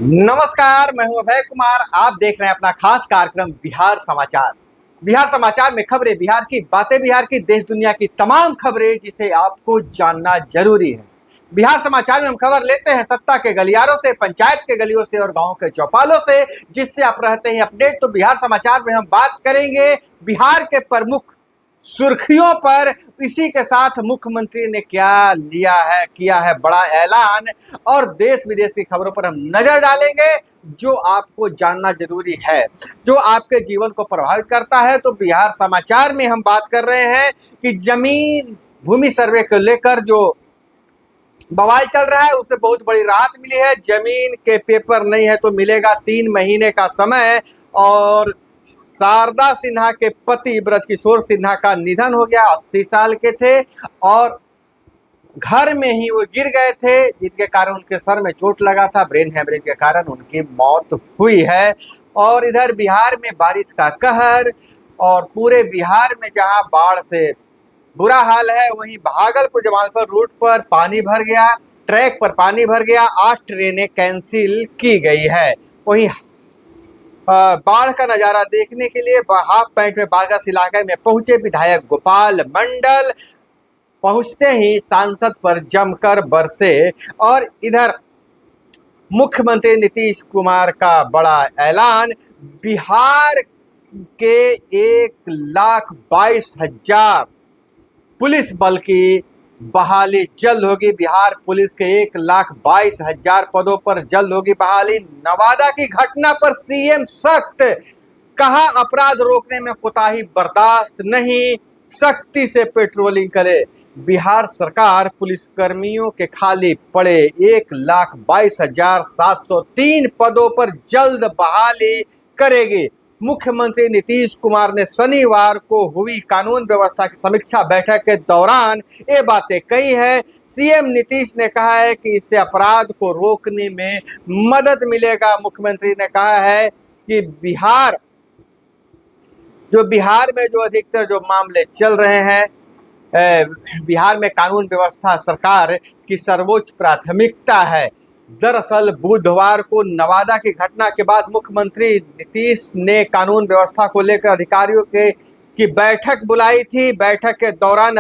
नमस्कार, मैं हूं अभय कुमार। आप देख रहे हैं अपना खास कार्यक्रम बिहार समाचार। बिहार समाचार में खबरें बिहार की, बातें बिहार की, देश दुनिया की तमाम खबरें जिसे आपको जानना जरूरी है। बिहार समाचार में हम खबर लेते हैं सत्ता के गलियारों से, पंचायत के गलियों से और गांव के चौपालों से, जिससे आप रहते हैं अपडेट। तो बिहार समाचार में हम बात करेंगे बिहार के प्रमुख सुर्खियों पर। इसी के साथ मुख्यमंत्री ने किया है बड़ा ऐलान, और देश विदेश की खबरों पर हम नजर डालेंगे जो आपको जानना जरूरी है, जो आपके जीवन को प्रभावित करता है। तो बिहार समाचार में हम बात कर रहे हैं कि जमीन भूमि सर्वे को लेकर जो बवाल चल रहा है उससे बहुत बड़ी राहत मिली है। जमीन के पेपर नहीं है तो मिलेगा 3 महीने का समय। और शारदा सिन्हा के पति ब्रजकिशोर सिन्हा का निधन हो गया, 80 साल के थे और घर में ही वो गिर गए थे, जिनके कारण उनके सर में चोट लगा था। ब्रेन हेमरेज के कारण उनकी मौत हुई है। और इधर बिहार में बारिश का कहर, और पूरे बिहार में जहां बाढ़ से बुरा हाल है, वहीं भागलपुर जमालपुर रूट पर पानी भर गया, ट्रैक पर पानी भर गया, 8 ट्रेनें कैंसिल की गई है। वहीं बाढ़ का नजारा देखने के लिए हाफ पैंट में बारगास इलाके में पहुंचे विधायक गोपाल मंडल। पहुंचते ही सांसद पर जमकर बरसे। और इधर मुख्यमंत्री नीतीश कुमार का बड़ा ऐलान, बिहार के 1,22,000 पुलिस बल की बहाली जल्द होगी। बिहार पुलिस के 1,22,000 पदों पर जल्द होगी बहाली। नवादा की घटना पर सीएम सख्त, कहा अपराध रोकने में कोताही बर्दाश्त नहीं, सख्ती से पेट्रोलिंग करे। बिहार सरकार पुलिसकर्मियों के खाली पड़े 1,22,703 पदों पर जल्द बहाली करेगी। मुख्यमंत्री नीतीश कुमार ने शनिवार को हुई कानून व्यवस्था की समीक्षा बैठक के दौरान ये बातें कही है। सीएम नीतीश ने कहा है कि इससे अपराध को रोकने में मदद मिलेगा। मुख्यमंत्री ने कहा है कि बिहार में जो अधिकतर जो मामले चल रहे हैं, बिहार में कानून व्यवस्था सरकार की सर्वोच्च प्राथमिकता है। दरअसल बुधवार को नवादा की घटना के बाद मुख्यमंत्री नीतीश ने कानून व्यवस्था को लेकर अधिकारियों की बैठक बुलाई थी। बैठक के दौरान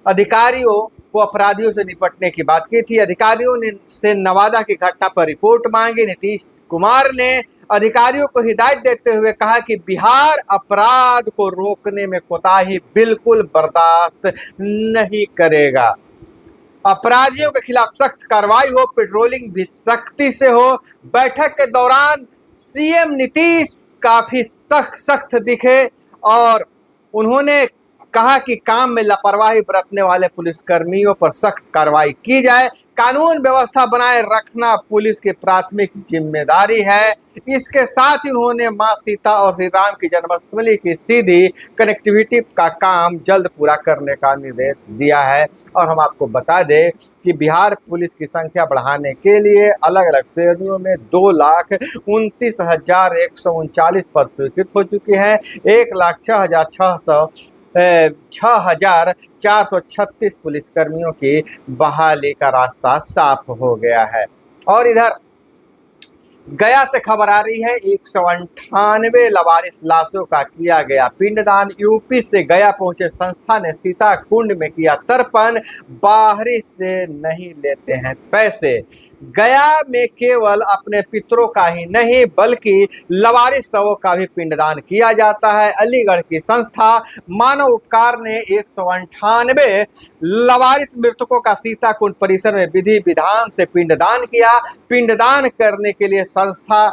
अधिकारियों को अपराधियों से निपटने की बात की थी। अधिकारियों ने से नवादा की घटना पर रिपोर्ट मांगी। नीतीश कुमार ने अधिकारियों को हिदायत देते हुए कहा कि बिहार अपराध को रोकने में कोताही बिल्कुल बर्दाश्त नहीं करेगा। अपराधियों के खिलाफ सख्त कार्रवाई हो, पेट्रोलिंग भी सख्ती से हो। बैठक के दौरान सीएम नीतीश काफी सख्त दिखे और उन्होंने कहा कि काम में लापरवाही बरतने वाले पुलिसकर्मियों पर सख्त कार्रवाई की जाए। कानून व्यवस्था बनाए रखना पुलिस की प्राथमिक जिम्मेदारी है। इसके साथ ही उन्होंने मां सीता और श्री राम की जन्मस्थली की सीधी कनेक्टिविटी का काम जल्द पूरा करने का निर्देश दिया है। और हम आपको बता दें कि बिहार पुलिस की संख्या बढ़ाने के लिए अलग अलग श्रेणियों में 2,29,139 पद स्वीकृत हो चुके हैं। 6,436 पुलिसकर्मियों की बहाली का रास्ता साफ हो गया है। और इधर गया से खबर आ रही है, 198 लवारिस लाशों का किया गया पिंडदान। यूपी से गया पहुंचे संस्था ने सीता कुंड में किया तर्पण। बाहरी से नहीं लेते हैं पैसे। गया में केवल अपने पितरों का ही नहीं बल्कि लवारिस शवों का भी पिंडदान किया जाता है। अलीगढ़ की संस्था मानव उपकार ने 198 लवारिस मृतकों का सीता कुंड परिसर में विधि विधान से पिंडदान किया। पिंडदान करने के लिए संस्था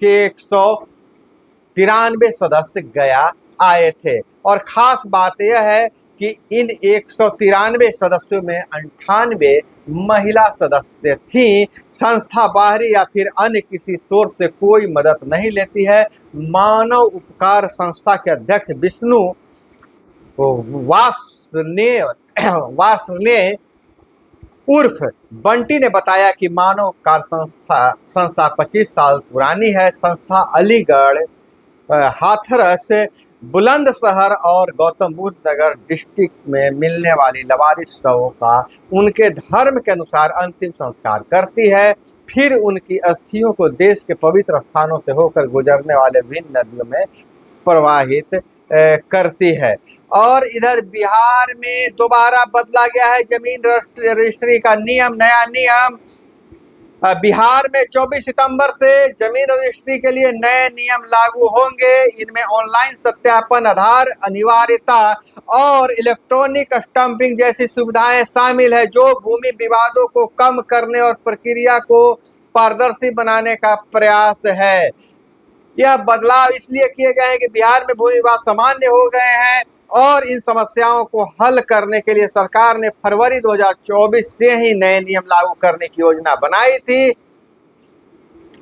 के 193 सदस्य गया आए थे। और खास बात यह है कि इन 193 सदस्यों में 98 महिला सदस्य थी। संस्था बाहरी या फिर अन्य किसी सोर्स से कोई मदद नहीं लेती है। मानव उपकार संस्था के अध्यक्ष विष्णु वासने उर्फ बंटी ने बताया कि मानव उपकार संस्था 25 साल पुरानी है। संस्था अलीगढ़, हाथरस, बुलंदशहर और गौतम बुद्ध नगर डिस्ट्रिक्ट में मिलने वाली लवारिस शवों का उनके धर्म के अनुसार अंतिम संस्कार करती है। फिर उनकी अस्थियों को देश के पवित्र स्थानों से होकर गुजरने वाले विभिन्न नदियों में प्रवाहित करती है। और इधर बिहार में दोबारा बदला गया है जमीन रजिस्ट्री का नियम, नया नियम। बिहार में 24 सितंबर से जमीन रजिस्ट्री के लिए नए नियम लागू होंगे। इनमें ऑनलाइन सत्यापन, आधार अनिवार्यता और इलेक्ट्रॉनिक स्टंपिंग जैसी सुविधाएं शामिल है, जो भूमि विवादों को कम करने और प्रक्रिया को पारदर्शी बनाने का प्रयास है। यह बदलाव इसलिए किए गए हैं कि बिहार में भूमि विवाद सामान्य हो गए हैं और इन समस्याओं को हल करने के लिए सरकार ने फरवरी 2024 से ही नए नियम लागू करने की योजना बनाई थी।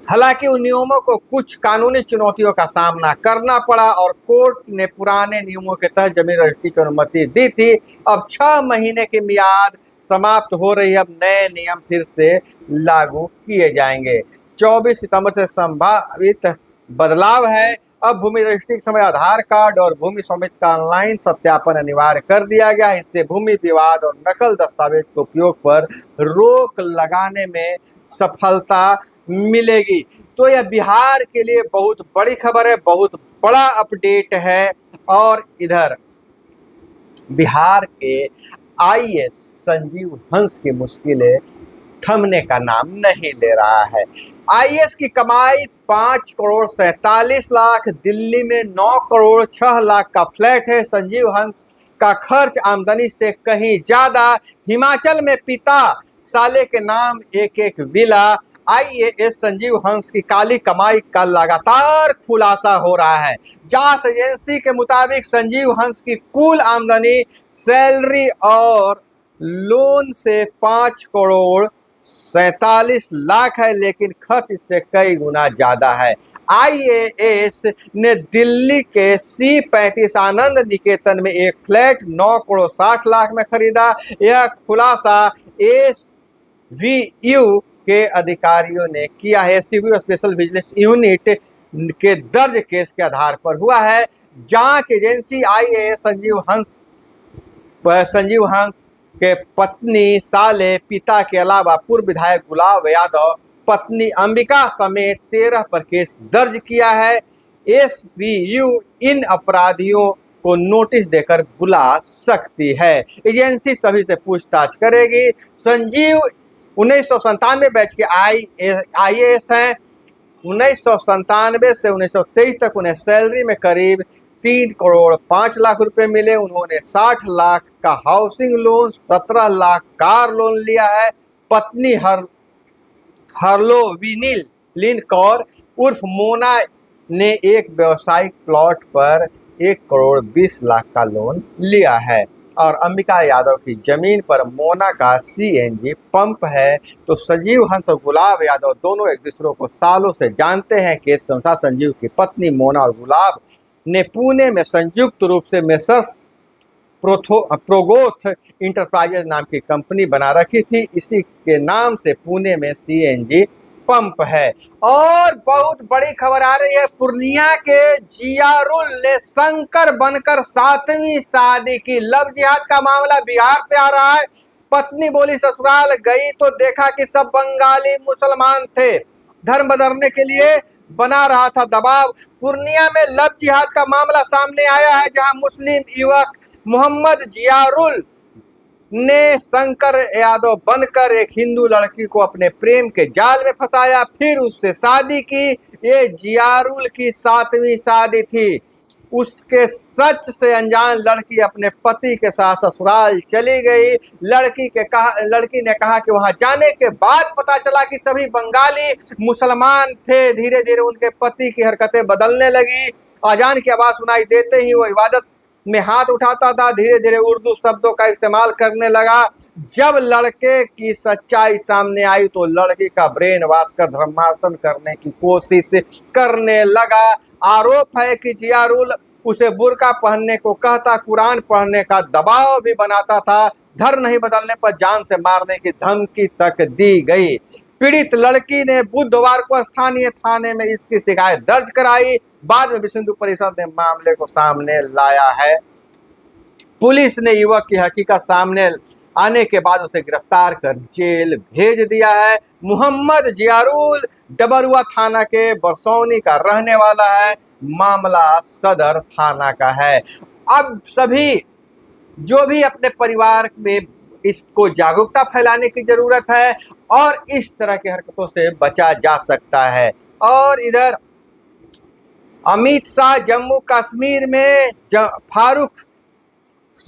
हालांकि उन नियमों को कुछ कानूनी चुनौतियों का सामना करना पड़ा और कोर्ट ने पुराने नियमों के तहत जमीन रजिस्ट्री की अनुमति दी थी। अब 6 महीने की मियाद समाप्त हो रही है, अब नए नियम फिर से लागू किए जाएंगे। 24 सितंबर से संभावित बदलाव है। अब भूमि रजिस्ट्री के समय आधार कार्ड और भूमि स्वामित्व का ऑनलाइन सत्यापन अनिवार्य कर दिया गया है। इससे भूमि विवाद और नकल दस्तावेज के उपयोग पर रोक लगाने में सफलता मिलेगी। तो यह बिहार के लिए बहुत बड़ी खबर है, बहुत बड़ा अपडेट है। और इधर बिहार के आईएएस संजीव हंस की मुश्किलें थमने का नाम नहीं ले रहा है। आईएएस की कमाई 5 करोड़ 47 लाख, दिल्ली में 9 करोड़ 6 लाख का फ्लैट है। संजीव हंस का खर्च आमदनी से कहीं ज्यादा। हिमाचल में पिता साले के नाम एक विला। आईएएस संजीव हंस की काली कमाई का लगातार खुलासा हो रहा है। जांच एजेंसी के मुताबिक संजीव हंस की कुल आमदनी सैलरी और लोन से 5 करोड़ 47 लाख है, लेकिन खर्च इससे कई गुना ज्यादा है। आईएएस ने दिल्ली के C35 आनंद निकेतन में एक फ्लैट 9 करोड़ 60 लाख में खरीदा। यह खुलासा एसवीयू के अधिकारियों ने किया है। एसवीयू स्पेशल विजिलेंस यूनिट के दर्ज केस के आधार पर हुआ है। जांच एजेंसी आईएएस संजीव हंस के पत्नी साले, पिता के अलावा पूर्व विधायक गुलाब यादव, पत्नी अंबिका समेत 13 पर केस दर्ज किया है। एसवीयू इन अपराधियों को नोटिस देकर बुला सकती है। एजेंसी सभी से पूछताछ करेगी। संजीव 1997 बैच के आईएएस हैं। 1997 से 1923 तक उन्हें सैलरी में करीब 3 करोड़ 5 लाख रुपए मिले। उन्होंने 60 लाख का housing loan, 17 lakh car loan लिया है। पत्नी हरलोविनिल लिन कौर उर्फ मोना ने एक व्यावसायिक प्लॉट पर 1 करोड़ 20 लाख का लोन लिया है। और अंबिका यादव की जमीन पर मोना का सीएनजी पंप है। तो संजीव हंस और गुलाब यादव दोनों एक दूसरे को सालों से जानते हैं। केस के अनुसार संजीव की पत्नी मोना और गुलाब ने पुणे में संयुक्त रूप से मेसर्स प्रोगोथ इंटरप्राइजेज नाम की कंपनी बना रखी थी। इसी के नाम से पुणे में सीएनजी पंप है। और बहुत बड़ी खबर आ रही है, पूर्णिया के जियारुल ने शंकर बनकर 7वीं शादी की। लव जिहाद का मामला बिहार से आ रहा है। पत्नी बोली ससुराल गई तो देखा कि सब बंगाली मुसलमान थे। धर्म बदलने के लिए बना रहा था दबाव। पूर्णिया में लव जिहाद का मामला सामने आया है, जहां मुस्लिम युवक मोहम्मद जियारुल ने शंकर यादव बनकर एक हिंदू लड़की को अपने प्रेम के जाल में फंसाया, फिर उससे शादी की। ये जियारुल की 7वीं शादी थी। उसके सच से अनजान लड़की अपने पति के साथ ससुराल चली गई। लड़की ने कहा कि वहां जाने के बाद पता चला कि सभी बंगाली मुसलमान थे। धीरे धीरे उनके पति की हरकतें बदलने लगी। अजान की आवाज सुनाई देते ही वो इबादत में हाथ उठाता था। धीरे धीरे उर्दू शब्दों का इस्तेमाल करने लगा। जब लड़के की सच्चाई सामने आई तो लड़की का ब्रेन वॉश कर धर्मांतरण करने की कोशिश करने लगा। आरोप है कि जियारुल उसे बुर्का पहनने को कहता, कुरान पढ़ने का दबाव भी बनाता था। धर्म नहीं बदलने पर जान से मारने की धमकी तक दी गई। पीड़ित लड़की ने बुधवार को स्थानीय थाने में इसकी शिकायत दर्ज कराई। बाद में विश्व हिंदू परिषद ने मामले को सामने लाया है। पुलिस ने युवक की हकीकत सामने आने के बाद उसे गिरफ्तार कर जेल भेज दिया है। मोहम्मद जियारुल डबरुआ थाना के बरसौनी का रहने वाला है। मामला सदर थाना का है। अब सभी जो भी अपने परिवार में इसको जागरूकता फैलाने की जरूरत है और इस तरह की हरकतों से बचा जा सकता है। और इधर अमित शाह जम्मू कश्मीर में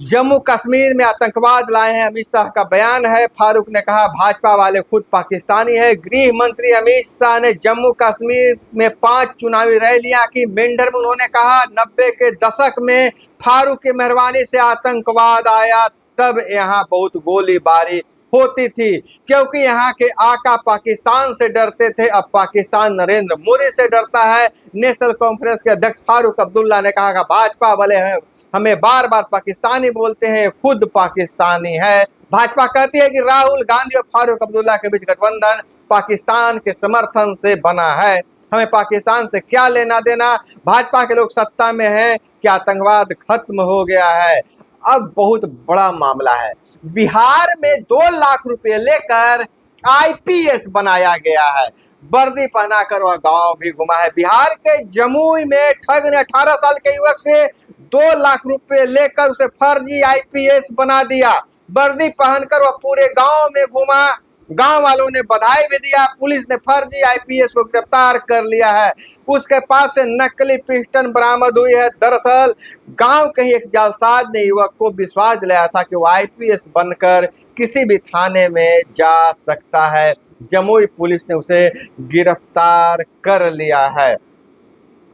जम्मू कश्मीर में आतंकवाद लाए हैं। अमित शाह का बयान है। फारूक ने कहा भाजपा वाले खुद पाकिस्तानी है। गृह मंत्री अमित शाह ने जम्मू कश्मीर में 5 चुनावी रैलियां की। मेंढर में उन्होंने कहा 90 के दशक में फारूक की मेहरबानी से आतंकवाद आया, तब यहाँ बहुत गोलीबारी होती थी क्योंकि यहाँ के आका पाकिस्तान से डरते थे। अब पाकिस्तान नरेंद्र मोदी से डरता है। नेशनल कॉन्फ्रेंस के अध्यक्ष फारूक अब्दुल्ला ने कहा कि भाजपा वाले हैं हमें बार बार पाकिस्तानी बोलते हैं, खुद पाकिस्तानी है। भाजपा कहती है कि राहुल गांधी और फारूक अब्दुल्ला के बीच गठबंधन पाकिस्तान के समर्थन से बना है, हमें पाकिस्तान से क्या लेना देना। भाजपा के लोग सत्ता में हैं कि आतंकवाद खत्म हो गया है। अब बहुत बड़ा मामला है। बिहार में 2 लाख रुपए लेकर आईपीएस बनाया गया है। वर्दी पहनाकर वह गांव भी घुमा है। बिहार के जमुई में ठग ने 18 साल के युवक से 2 लाख रुपए लेकर उसे फर्जी आईपीएस बना दिया। वर्दी पहनकर वह पूरे गांव में घुमा। गांव वालों ने बधाई भी दिया। पुलिस ने फर्जी आईपीएस को गिरफ्तार कर लिया है। उसके पास से नकली पिस्टन बरामद हुई है। दरअसल गांव के ही एक जालसाज ने युवक को विश्वास दिलाया था कि वो आईपीएस बनकर किसी भी थाने में जा सकता है। जमुई पुलिस ने उसे गिरफ्तार कर लिया है।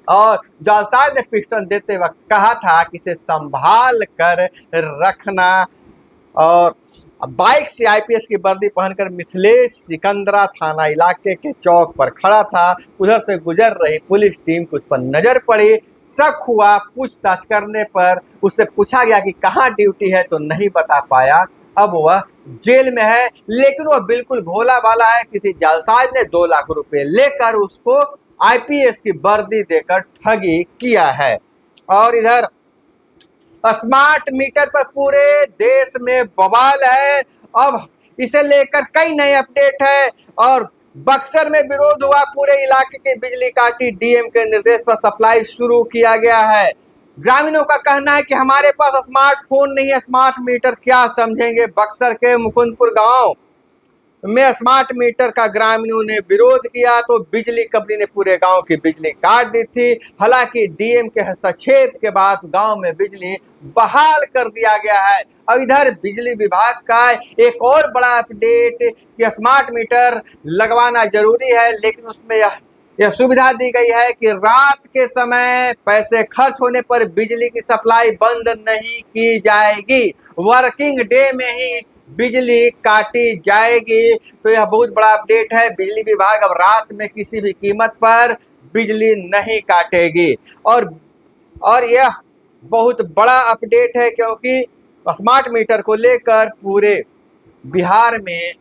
और जालसाज ने पिस्टन देते वक्त कहा था कि इसे संभाल कर रखना। और बाइक से आईपीएस की वर्दी पहनकर मिथिलेश सिकंदरा थाना इलाके के चौक पर खड़ा था। उधर से गुजर रही पुलिस टीम को उस पर नजर पड़ी। शक हुआ। पूछताछ करने पर उससे पूछा गया कि कहाँ ड्यूटी है, तो नहीं बता पाया। अब वह जेल में है, लेकिन वह बिल्कुल भोला भाला है। किसी जालसाज ने 2 लाख रुपए लेकर उसको आईपीएस की वर्दी देकर ठगी किया है। और इधर स्मार्ट मीटर पर पूरे देश में बवाल है। अब इसे लेकर कई नए अपडेट है। और बक्सर में विरोध हुआ। पूरे इलाके की बिजली काटी। डीएम के निर्देश पर सप्लाई शुरू किया गया है। ग्रामीणों का कहना है कि हमारे पास स्मार्टफोन नहीं है, स्मार्ट मीटर क्या समझेंगे। बक्सर के मुकुंदपुर गांव में स्मार्ट मीटर का ग्रामीणों ने विरोध किया तो बिजली कंपनी ने पूरे गांव की बिजली काट दी थी। हालांकि डीएम के हस्तक्षेप के बाद गांव में बिजली बहाल कर दिया गया है। और इधर बिजली विभाग का एक और बड़ा अपडेट कि स्मार्ट मीटर लगवाना जरूरी है, लेकिन उसमें यह सुविधा दी गई है कि रात के समय पैसे खर्च होने पर बिजली की सप्लाई बंद नहीं की जाएगी। वर्किंग डे में ही बिजली काटी जाएगी। तो यह बहुत बड़ा अपडेट है। बिजली विभाग अब रात में किसी भी कीमत पर बिजली नहीं काटेगी। और यह बहुत बड़ा अपडेट है क्योंकि स्मार्ट मीटर को लेकर पूरे बिहार में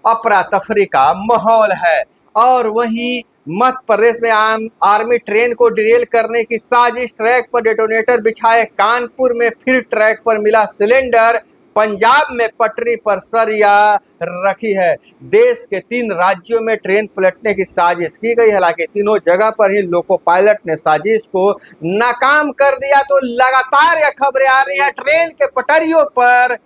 अफरा तफरी का माहौल है। और वहीं मध्य प्रदेश में आर्मी ट्रेन को डिरेल करने की साजिश। ट्रैक पर डेटोनेटर बिछाए। कानपुर में फिर ट्रैक पर मिला सिलेंडर। पंजाब में पटरी पर सरिया रखी है। देश के 3 राज्यों में ट्रेन पलटने की साजिश की गई। हालांकि तीनों जगह पर ही लोको पायलट ने साजिश को नाकाम कर दिया। तो लगातार यह खबरें आ रही है ट्रेन के पटरियों पर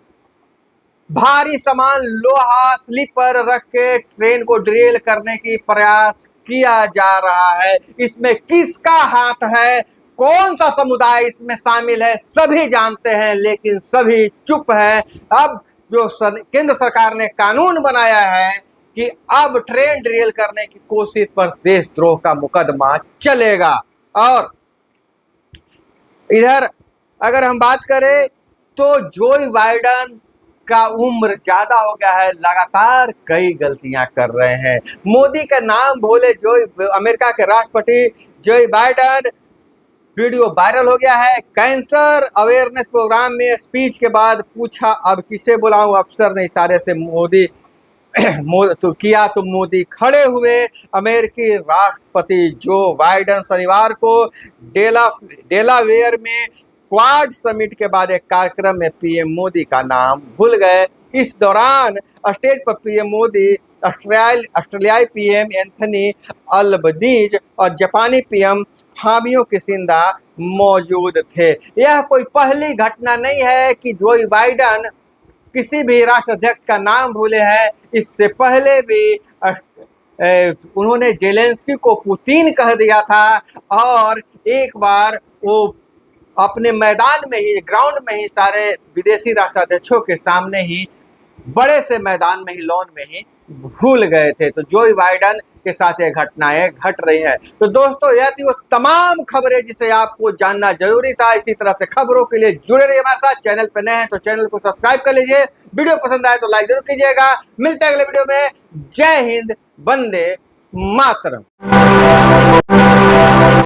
भारी सामान लोहा स्लीपर रख के ट्रेन को डिरेल करने की प्रयास किया जा रहा है। इसमें किसका हाथ है, कौन सा समुदाय इसमें शामिल है, सभी जानते हैं, लेकिन सभी चुप है। अब जो केंद्र सरकार ने कानून बनाया है कि अब ट्रेन डिरेल करने की कोशिश पर देशद्रोह का मुकदमा चलेगा। और इधर अगर हम बात करें तो जो बाइडेन का उम्र ज्यादा हो गया है, लगातार कई गलतियां कर रहे हैं। मोदी का नाम भूले अमेरिका के राष्ट्रपति जो बाइडेन वीडियो वायरल हो गया है। कैंसर अवेयरनेस प्रोग्राम में स्पीच के बाद पूछा अब किसे बुलाऊं, अफसर ने इशारे से मोदी तो किया तो मोदी खड़े हुए। अमेरिकी राष्ट्रपति जो बाइडेन शनिवार को डेलावेयर में क्वाड समिट के बाद एक कार्यक्रम में पीएम मोदी का नाम भूल गए। इस दौरान स्टेज पर पीएम मोदी, ऑस्ट्रेलियाई पीएम एंथनी अल्बनीज और जापानी पीएम फामियो किशिदा मौजूद थे। यह कोई पहली घटना नहीं है कि जो बाइडन किसी भी राष्ट्राध्यक्ष का नाम भूले हैं। इससे पहले भी उन्होंने जेलेंस्की को पुतिन कह दिया था और एक बार वो अपने मैदान में ही, ग्राउंड में ही, सारे विदेशी राष्ट्राध्यक्षों के सामने ही, बड़े से मैदान में ही, लॉन में ही भूल गए थे। तो जो बाइडन के साथ ये घटनाएं घट रही है। तो दोस्तों, यह थी वो तमाम खबरें जिसे आपको जानना जरूरी था। इसी तरह से खबरों के लिए जुड़े रहिए हमारे साथ। चैनल पर नए हैं तो चैनल को सब्सक्राइब कर लीजिए। वीडियो पसंद आए तो लाइक जरूर कीजिएगा। मिलते हैं अगले वीडियो में। जय हिंद, वंदे मातरम।